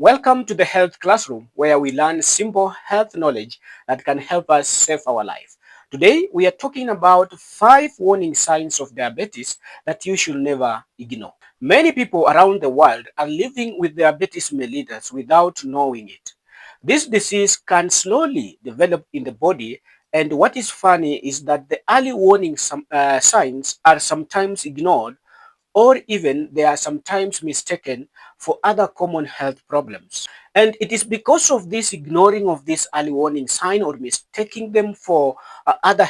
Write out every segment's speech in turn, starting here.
Welcome to the Health Classroom, where we learn simple health knowledge that can help us save our life. Today, we are talking about 5 warning signs of diabetes that you should never ignore. Many people around the world are living with diabetes mellitus without knowing it. This disease can slowly develop in the body, and what is funny is that the early warning signs are sometimes ignored, or even they are sometimes mistaken for other common health problems. And it is because of this ignoring of this early warning sign or mistaking them for other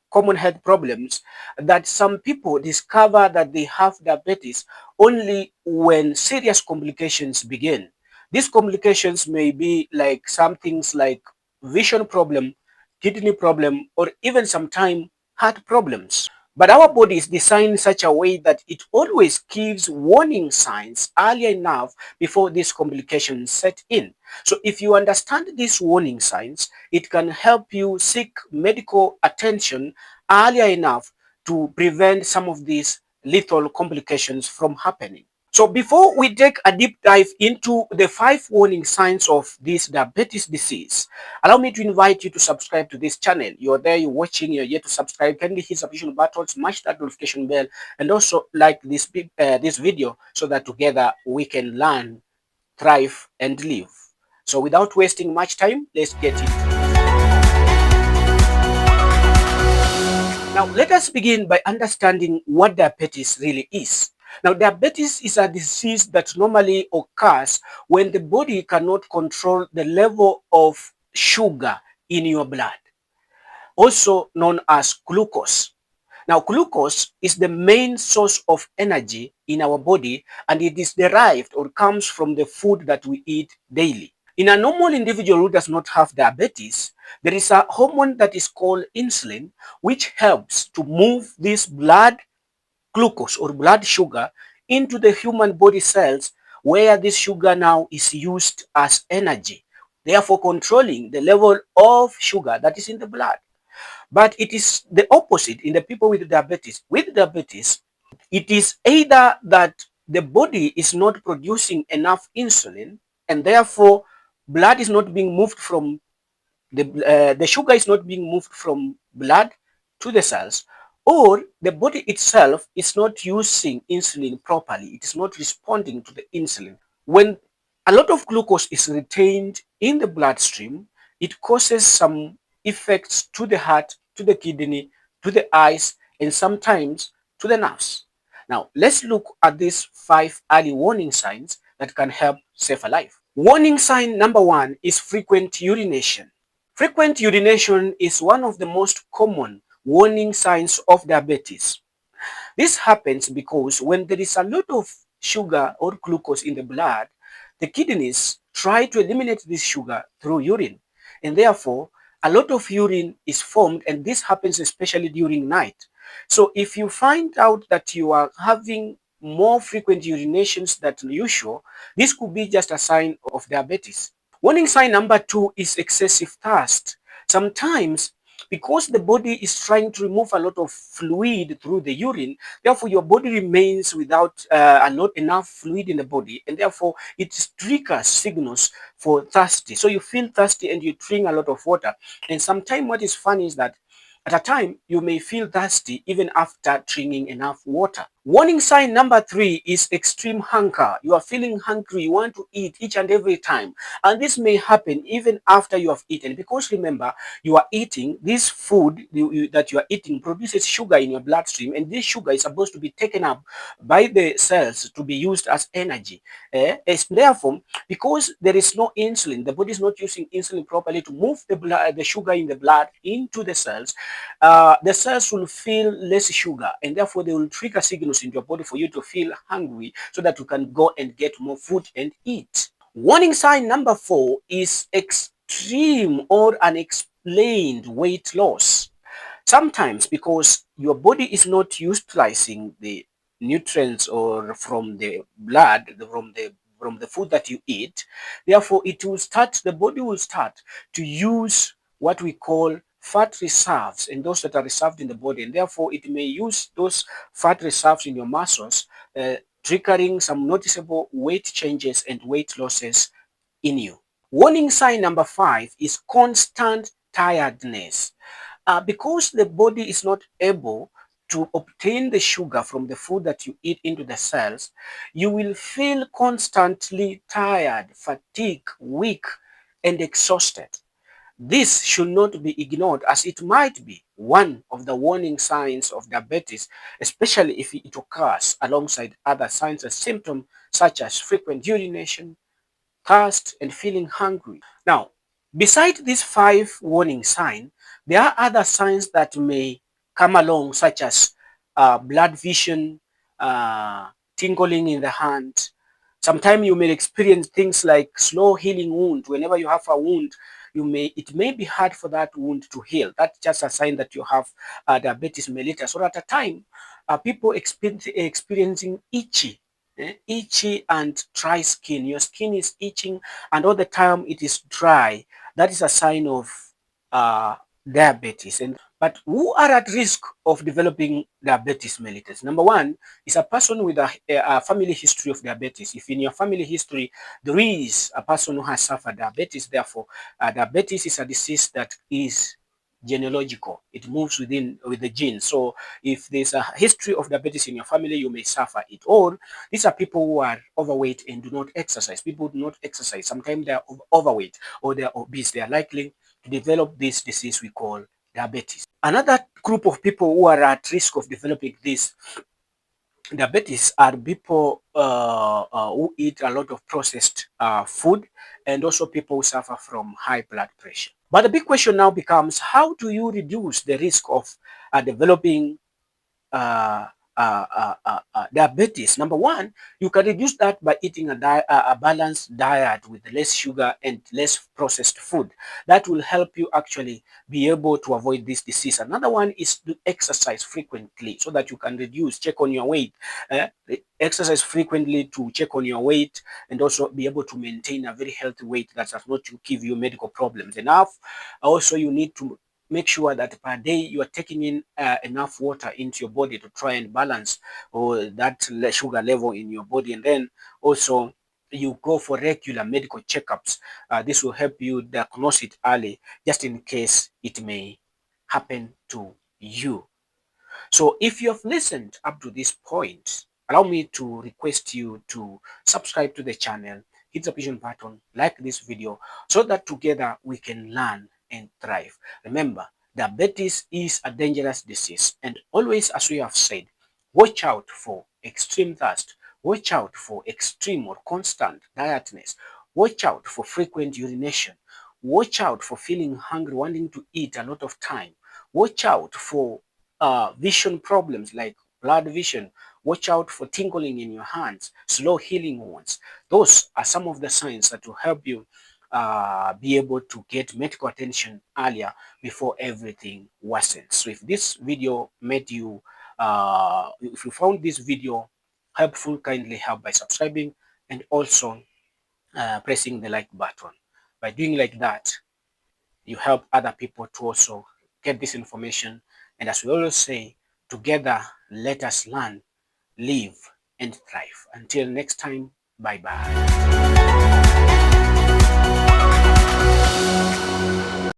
common health problems that some people discover that they have diabetes only when serious complications begin. These complications may be like some things like vision problem, kidney problem, or even sometimes heart problems. But our body is designed in such a way that it always gives warning signs earlier enough before these complications set in. So if you understand these warning signs, it can help you seek medical attention earlier enough to prevent some of these lethal complications from happening. So before we take a deep dive into the 5 warning signs of this diabetes disease, allow me to invite you to subscribe to this channel. You're there, you're watching, you're yet to subscribe. Kindly hit the subscription button, smash that notification bell, and also like this video so that together we can learn, thrive, and live. So without wasting much time, let's get into it. Now, let us begin by understanding what diabetes really is. Now, diabetes is a disease that normally occurs when the body cannot control the level of sugar in your blood, also known as glucose. Now, glucose is the main source of energy in our body, and it is derived or comes from the food that we eat daily. In a normal individual who does not have diabetes, there is a hormone that is called insulin, which helps to move this blood glucose or blood sugar into the human body cells, where this sugar now is used as energy, therefore controlling the level of sugar that is in the blood. But it is the opposite in the people with diabetes. With diabetes, it is either that the body is not producing enough insulin, and therefore blood is not being moved from the sugar is not being moved from blood to the cells, or the body itself is not using insulin properly. It is not responding to the insulin. When a lot of glucose is retained in the bloodstream, it causes some effects to the heart, to the kidney, to the eyes, and sometimes to the nerves. Now, let's look at these 5 early warning signs that can help save a life. Warning sign number 1 is frequent urination. Frequent urination is one of the most common warning signs of diabetes. This happens because when there is a lot of sugar or glucose in the blood, the kidneys try to eliminate this sugar through urine, and therefore a lot of urine is formed, and this happens especially during night. So if you find out that you are having more frequent urinations than usual, this could be just a sign of diabetes. Warning sign number 2 is excessive thirst. Sometimes, because the body is trying to remove a lot of fluid through the urine, therefore your body remains without not enough fluid in the body, and therefore it triggers signals for thirsty. So you feel thirsty and you drink a lot of water. And sometimes what is funny is that at a time, you may feel thirsty even after drinking enough water. Warning sign number 3 is extreme hunger. You are feeling hungry, you want to eat each and every time. And this may happen even after you have eaten, because remember, you are eating this food that you are eating produces sugar in your bloodstream, and this sugar is supposed to be taken up by the cells to be used as energy. Therefore, because there is no insulin, the body is not using insulin properly to move the sugar in the blood into the cells will feel less sugar, and therefore they will trigger signals in your body for you to feel hungry so that you can go and get more food and eat. Warning sign number 4 is extreme or unexplained weight loss. Sometimes because your body is not utilizing the nutrients or from the blood, from the food that you eat, therefore the body will start to use what we call fat reserves, and those that are reserved in the body, and therefore it may use those fat reserves in your muscles triggering some noticeable weight changes and weight losses in you. Warning sign number 5 is constant tiredness. Because the body is not able to obtain the sugar from the food that you eat into the cells, you will feel constantly tired, fatigued, weak, and exhausted. This should not be ignored as it might be one of the warning signs of diabetes, especially if it occurs alongside other signs and symptoms such as frequent urination, thirst, and feeling hungry. Now, beside these 5 warning signs, there are other signs that may come along, such as blood vision, tingling in the hand. Sometimes you may experience things like slow healing wound. Whenever you have a wound, it may be hard for that wound to heal. That's just a sign that you have diabetes mellitus. Or at a time, people experiencing itchy and dry skin. Your skin is itching and all the time it is dry. That is a sign of uh, diabetes. But who are at risk of developing diabetes mellitus? Number one is a person with a family history of diabetes. If in your family history there is a person who has suffered diabetes, therefore diabetes is a disease that is genealogical. It moves with the genes. So if there's a history of diabetes in your family, you may suffer it. Or these are people who are overweight and do not exercise. People do not exercise. Sometimes they are overweight or they are obese. They are likely to develop this disease we call diabetes. Another group of people who are at risk of developing this diabetes are people who eat a lot of processed food, and also people who suffer from high blood pressure. But the big question now becomes, how do you reduce the risk of developing uh, diabetes? Number one, you can reduce that by eating a balanced diet with less sugar and less processed food. That will help you actually be able to avoid this disease. Another one is to exercise frequently so that you can check on your weight. Exercise frequently to check on your weight and also be able to maintain a very healthy weight that does not give you medical problems. Enough. Also, you need to make sure that per day you are taking in enough water into your body to try and balance that sugar level in your body. And then also you go for regular medical checkups. This will help you diagnose it early, just in case it may happen to you. So if you have listened up to this point, allow me to request you to subscribe to the channel, hit the vision button, like this video, so that together we can learn and thrive. Remember, diabetes is a dangerous disease, and always, as we have said, watch out for extreme thirst, watch out for extreme or constant tiredness, watch out for frequent urination, watch out for feeling hungry, wanting to eat a lot of time, watch out for vision problems like blood vision. Watch out for tingling in your hands, slow healing wounds. Those are some of the signs that will help you be able to get medical attention earlier before everything worsens. So if this video made you, if you found this video helpful, kindly help by subscribing and also pressing the like button. By doing like that, you help other people to also get this information. And as we always say, together, let us learn, live, and thrive. Until next time, bye bye.